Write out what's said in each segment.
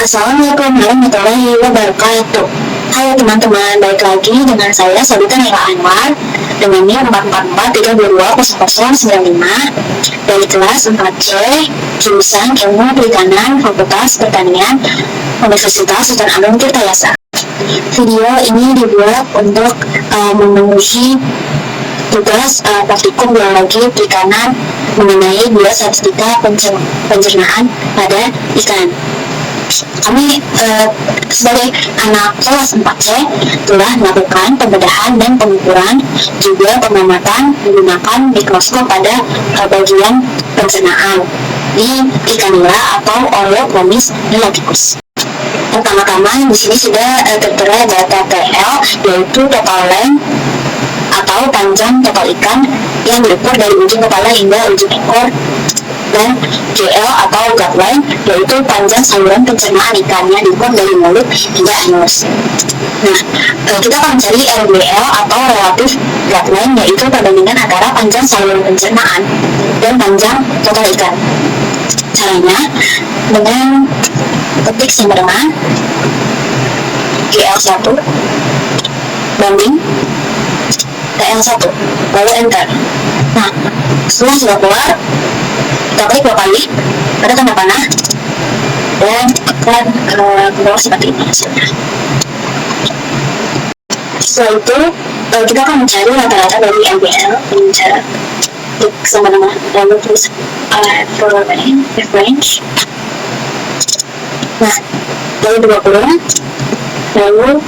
Assalamualaikum warahmatullahi wabarakatuh. Halo teman-teman, balik lagi dengan saya Sabita Nela Anwar dengan NIM 444320095 dari kelas 4C jurusan Ilmu Perikanan Fakultas Pertanian Universitas Sultan Agung Tirtayasa. Video ini dibuat untuk memenuhi tugas praktikum biologi perikanan mengenai biostatistika pencernaan pada ikan. Kami sebagai anak kelas 4C telah melakukan pembedahan dan pengukuran, juga pengamatan menggunakan mikroskop pada bagian pencernaan di ikan nila atau Oreochromis niloticus. Pertama-tama di sini sudah tertera data TL, yaitu total length atau panjang total ikan yang diukur dari ujung kepala hingga ujung ekor, dan GL atau gut length, yaitu panjang saluran pencernaan ikan yang diukur dari mulut hingga anus. Nah, kita akan mencari RGL atau relative gut length, yaitu perbandingan antara panjang saluran pencernaan dan panjang total ikan. Caranya dengan ketik sama GL1 banding TL1, lalu enter. Nah, setelah sudah keluar, kita klik 2 kali pada tanda panah dan tekan ke bawah seperti ini. Setelah itu kita akan mencari rata-rata dari LBL dengan cara klik sama-sama lalu tulis range. Nah, lalu 20, lalu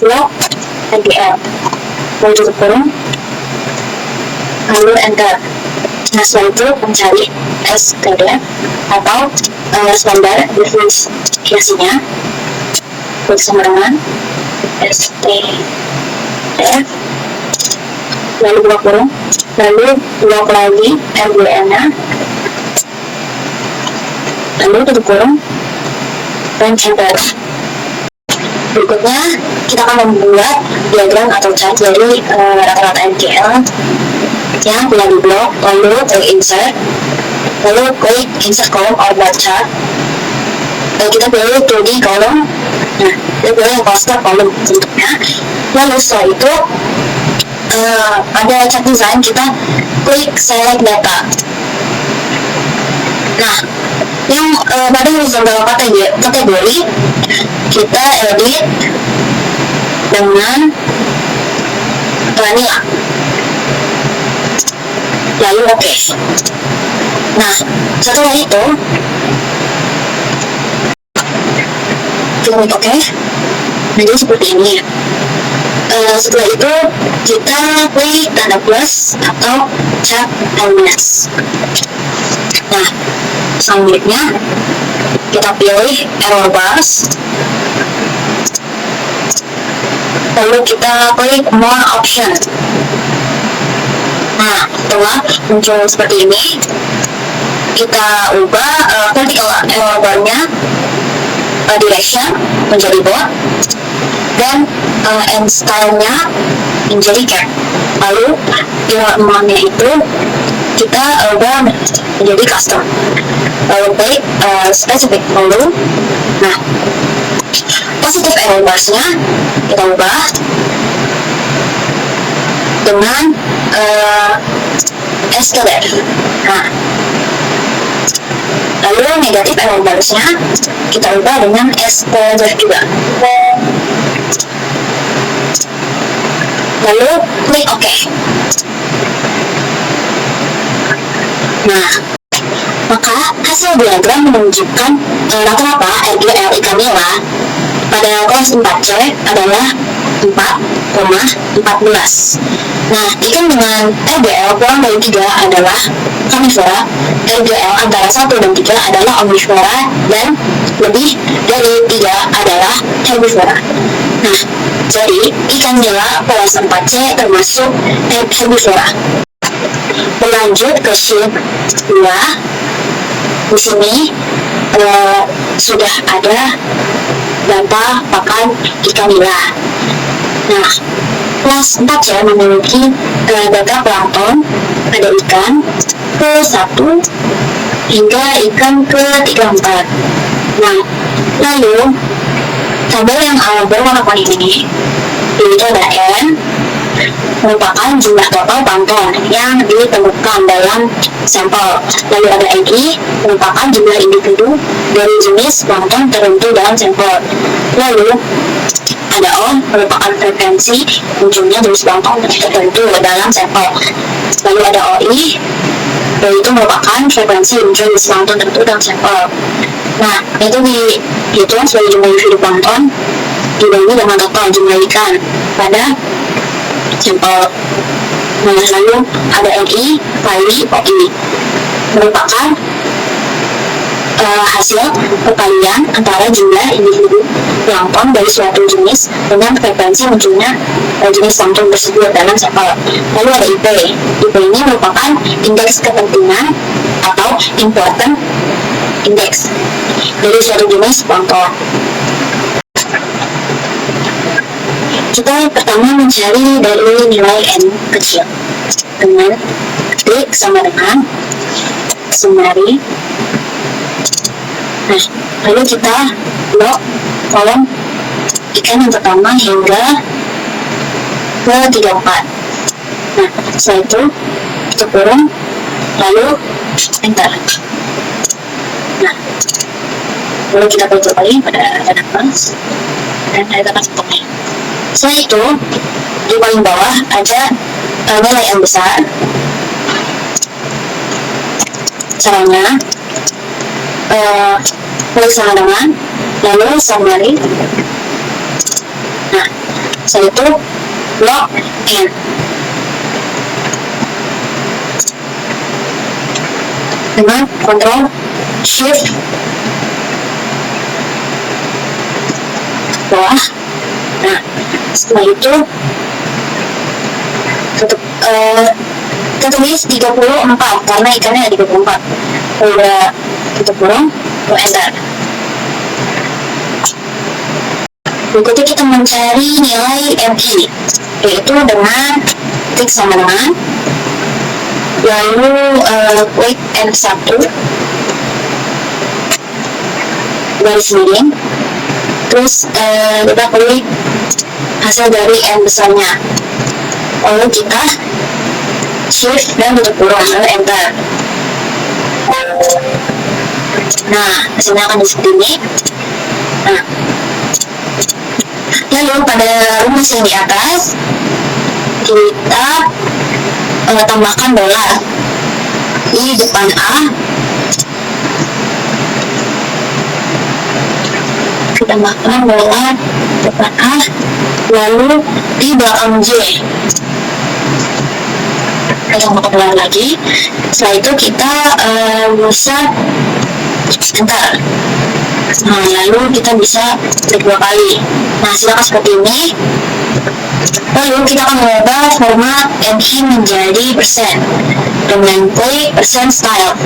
log LBL, lalu tutup kurung, lalu enter. Nah, setelah itu mencari STDF atau standar diferensiasinya, klik sama dengan STDF, lalu buka kurung, lalu log lagi LBL-nya, lalu tutup kurung, dan enter. Berikutnya kita akan membuat diagram atau chart dari rata-rata MGL yang telah diblok, lalu klik insert, lalu klik insert column or bar chart. Kita pilih 2D column. Nah, kita pilih yang cluster column bentuknya. Lalu setelah itu pada chart design kita klik select data. Nah, yang pada horizontal kategori kita edit dengan vanilla, lalu oke. Nah, setelah itu kita klik oke. Jadi seperti ini. Setelah itu kita klik tanda plus atau chart eliminate. Nah, selanjutnya kita pilih error bars, lalu kita klik more option. Nah, setelah muncul seperti ini, kita ubah vertical error bar-nya direction menjadi bold, dan end style-nya menjadi cap. Lalu error amount-nya itu kita ubah menjadi custom, lalu klik specific dulu. Nah, positive error bars-nya kita ubah dengan STDF. Nah, lalu negatif error bars-nya kita ubah dengan STDF juga. Lalu klik OK. Nah, maka hasil diagram menunjukkan rata-rata RGL ikan nila pada kelas 4C adalah 4,14. Nah, ikan dengan RGL kurang dari 3 adalah carnivora, RGL antara 1 dan 3 adalah omnivora, dan lebih dari 3 adalah herbivora. Nah, jadi ikan nila kelas 4C termasuk herbivora. Berlanjut ke sheet 2. Di sini sudah ada data pakan ikan nila. Nah, kelas 4C memiliki data plankton pada ikan ke-1 hingga ikan ke-34. Nah, Lalu tabel yang berwarna kuning ini yaitu ada N merupakan jumlah total pantun yang ditemukan dalam sampel. Lalu ada NI merupakan jumlah individu dari jenis plankton tertentu dalam sampel. Lalu ada O merupakan frekuensi munculnya jenis plankton tertentu dalam sampel. Lalu ada OI yaitu merupakan frekuensi muncul jenis plankton tertentu dalam sampel. Nah, itu dihitung sebagai jumlah individu plankton dibagi dengan total jumlah ikan pada sampel. Nah, lalu ada NI kali OI merupakan hasil perkalian antara jumlah individu plankton dari suatu jenis dengan frekuensi munculnya jenis plankton tersebut dalam sampel. Lalu ada IP. IP ini merupakan indeks kepentingan atau important index dari suatu jenis plankton. Kita pertama mencari dari nilai N kecil dengan ketik sama dengan summary. Nah, lalu kita blok kolom ikan yang pertama hingga ke 34. Nah, setelah itu tutup kurung lalu enter. Nah, lalu kita tutup lagi pada nafas dan kita akan potongnya. Setelah itu di paling bawah ada nilai yang besar. Caranya klik sama dengan lalu summary. Nah, setelah itu blok N. Dengan Ctrl Shift bawah. Nah, setelah itu kita tulis 34 karena ikannya ada 34. Udah tutup kurung, enter. Berikutnya kita mencari nilai MI, yaitu dengan klik sama dengan lalu klik N1 garis miring, terus kita klik hasil dari N besarnya, lalu kita shift dan tutup kurung lalu enter. Nah, hasilnya akan seperti ini. Nah, lalu pada rumus yang di atas kita tambahkan dolar di depan A, kita tambahkan dolar depan A, lalu di belakang J kita tambahkan dolar lagi. Setelah itu kita bisa enter. Nah, lalu kita bisa klik 2 kali. Nah, hasilnya seperti ini. Lalu kita akan mengubah format MI menjadi persen dengan klik persen style.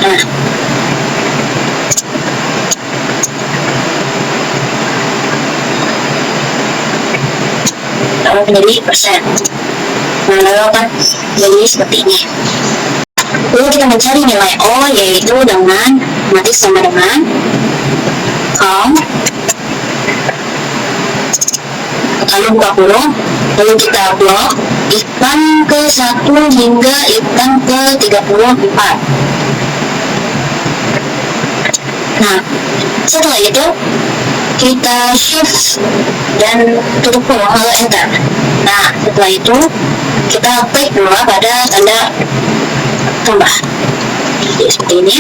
Nah, lalu menjadi persen. Nah, lalu akan jadi seperti ini. Lalu kita mencari nilai O, yaitu dengan matik sama dengan count, lalu buka kurung, lalu kita blok ikan ke 1 hingga ikan ke 34. Nah, setelah itu kita shift dan tutup kurung lalu enter. Nah, setelah itu kita klik dua pada tanda tambah. Jadi seperti ini.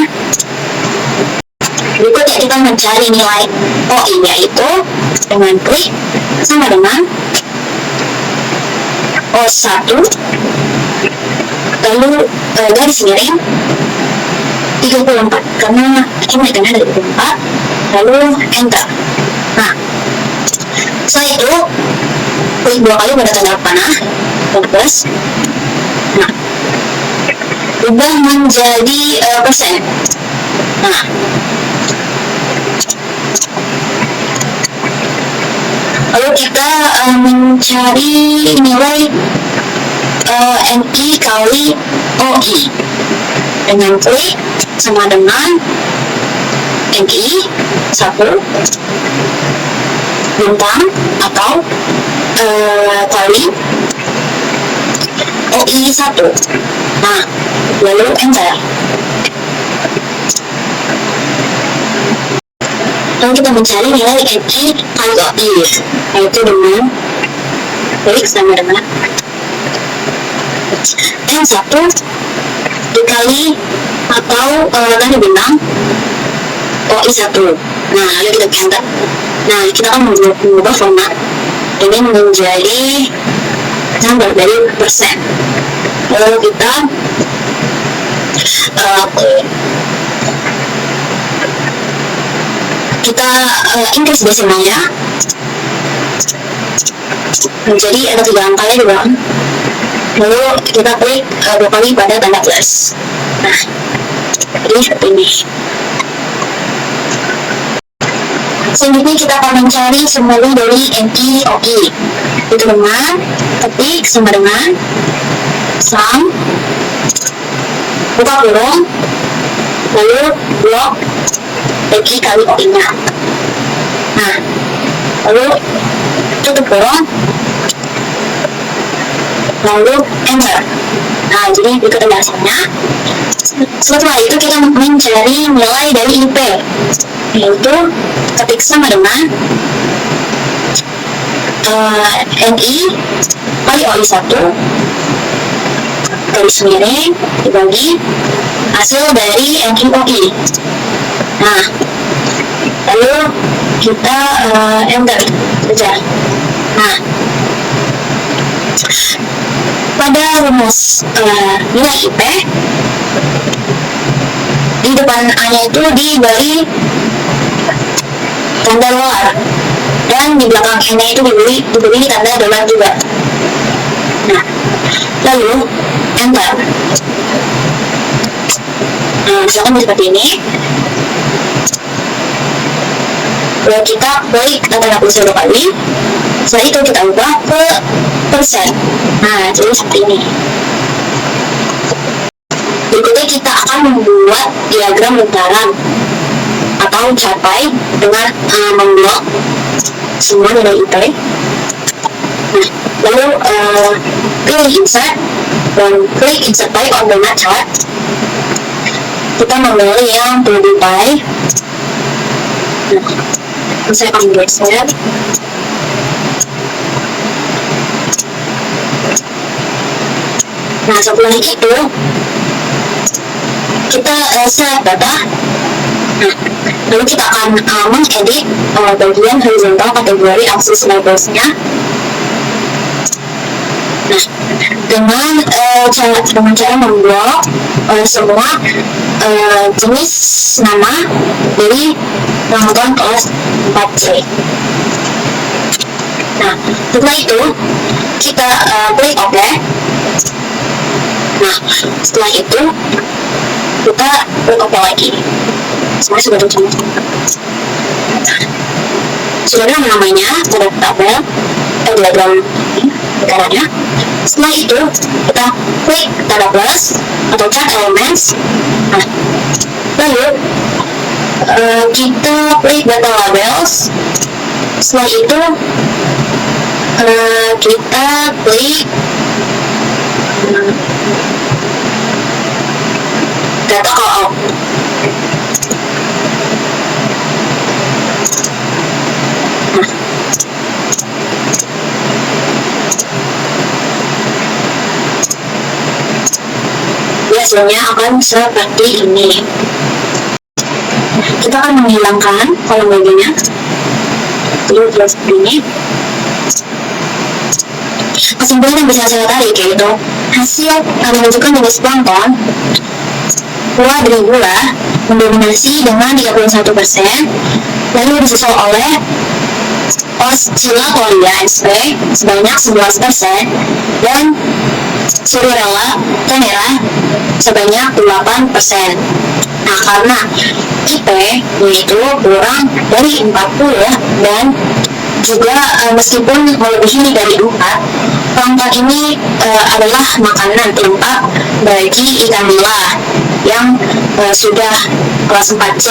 Berikutnya kita mencari nilai OI, yaitu dengan klik sama dengan O1 lalu garis miring 34 karena ini ikannya ada 34, lalu enter. Nah, setelah itu klik 2 kali pada tanda panah plus. Nah, ubah menjadi persen. Nah, lalu kita mencari nilai MI kali OI dengan klik sama dengan NI 1, bintang atau kali OI 1. Nah, lalu enter. Lalu kita mencari nilai NI kali OI, yaitu dengan klik sama dengan N1 dikali atau tadi bintang OI 1. Nah, lalu kita enter. Nah, kita akan mengubah format ini menjadi number dari persen. Lalu kita increase desimalnya menjadi ada 3 angka di bawah. Lalu kita klik 2 kali pada tanda plus. Nah, jadi seperti ini. Selanjutnya kita akan mencari sumber dari NI OI, itu dengan ketik sama dengan sum buka kurung lalu blok PQ kali OI-nya. Nah, lalu tutup kurung lalu enter. Nah, jadi berikut penjelasannya. Setelah itu kita mencari nilai dari IP, yaitu ketik sama dengan NI kali OI 1 garis miring dibagi hasil dari NI OI. Nah, lalu kita enter saja. Nah, pada rumus nilai IP di depan A-nya itu diberi tanda dolar dan di belakang N-nya itu diberi tanda dolar juga. Nah, lalu enter. Nah, misalkan seperti ini. Lalu kita klik tanda plus 2 kali. Setelah itu kita ubah ke persen. Nah, jadi seperti ini. Berikutnya kita akan membuat diagram lingkaran atau capai dengan memblok semua nilai IP. Nah, lalu pilih insert dan klik insert by on the chart. Kita memilih yang lebih baik. Nah, saya akan geser. Nah, setelah itu kita select data. Nah, lalu kita akan mengedit bagian horizontal kategori akses labels-nya. Nah, dengan cara memblok semua jenis nama dari penonton kelas 4C. Nah, setelah itu kita klik OK. Nah, setelah itu kita klik OK lagi. Semuanya sudah tercatat. Sudah ada namanya pada tabel diagram lingkarannya. Setelah itu kita klik tanda plus atau chart elements. Nah, lalu kita klik data labels. Setelah itu kita klik data callout. Hasilnya akan seperti ini. Kita akan menghilangkan kolom bagiannya. Jadi seperti ini. Kesimpulan yang bisa saya tarik yaitu hasil menunjukkan jenis plankton buah dari gula mendominasi dengan 31%, lalu disusul oleh Oscillatoria sp sebanyak 11% dan Spirulina tenera sebanyak 8%. Nah, karena IP yaitu kurang dari 40 dan juga meskipun melebihi dari 4, plankton ini adalah makanan pelengkap bagi ikan nila yang sudah kelas 4C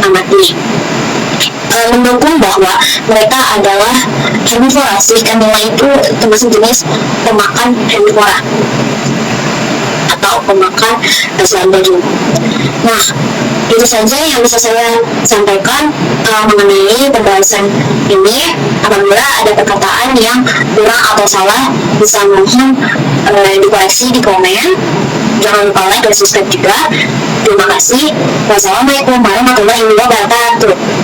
amati. Mendukung bahwa mereka adalah herbivora, si ikan nila itu termasuk jenis pemakan herbivora atau pemakan selain daging. Nah, itu saja yang bisa saya sampaikan mengenai pembahasan ini. Apabila ada perkataan yang kurang atau salah, bisa mohon dikoreksi di komen. Jangan lupa like dan subscribe juga. Terima kasih. Wassalamualaikum warahmatullahi wabarakatuh.